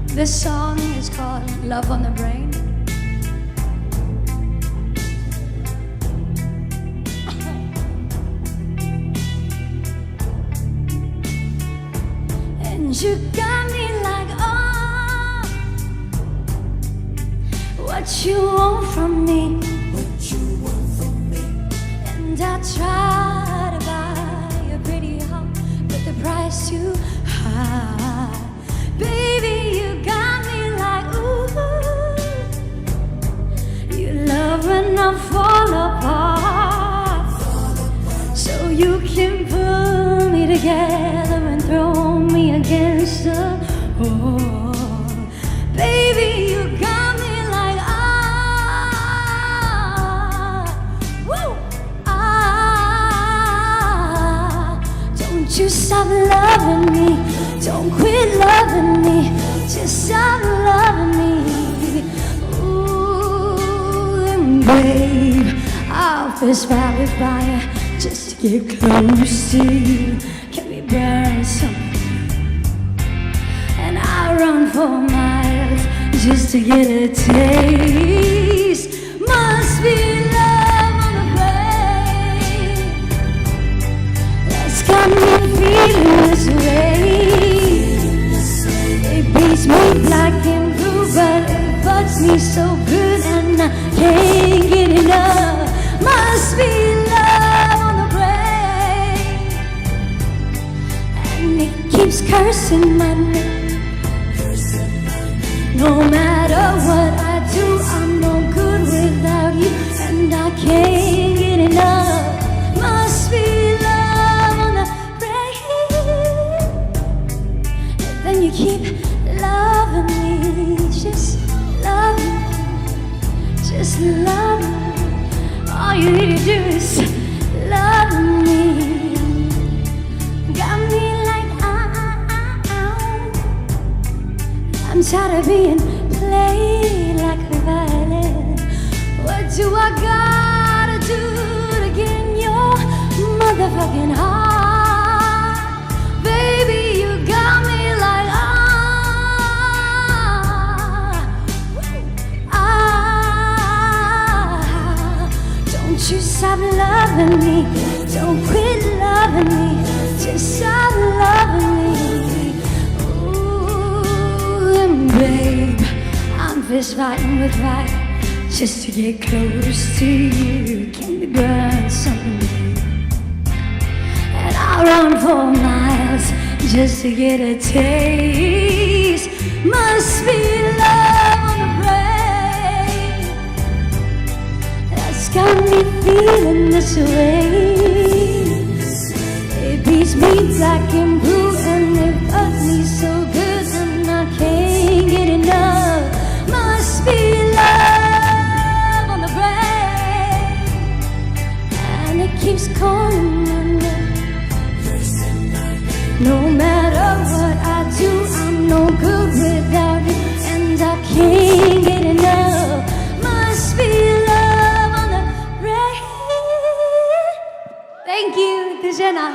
This song is called Love on the Brain. And you got me like, oh, what you want from me? What you want from me? And I try to buy a pretty heart, but the price too high. Baby, you got me like, ooh, you love when I fall apart, so you can pull me together and throw me against the wall. Baby, you got me like, woo, don't you stop loving me, don't quit loving me, just stop loving me. Ooh, and babe, I'll fist fight with fire just to get close to you. Can we burn something? And I'll run for miles just to get a taste. Must be love on the brain that's got me feeling this way. It beats me black and blue, but it bugs me so good, and I can't get enough. Must be love on the brain, and it keeps cursing my name. No matter what I do, I'm no good without you, and I can't get enough. Must be love on the brain. And then you keep loving me, just love me, just love me. All you need to do is love me. Got me like, I'm tired of being played like a violin. What do I gotta do to get in your motherfucking heart? Baby, you got me like, don't you stop loving me, don't quit loving me, just stop loving me. Babe, I'm fist fighting with fire just to get close to you. Can we burn something? And I'll run for miles just to get a taste. Must be love on the brain that's got me feeling this way. It beats me black and blue, and it bugs me so good, and I can't get enough. Must be love on the brain, and it keeps calling my name. No matter what I do, I'm no good without you, and I can't get enough. Must be love on the brain. Thank you, Dijena.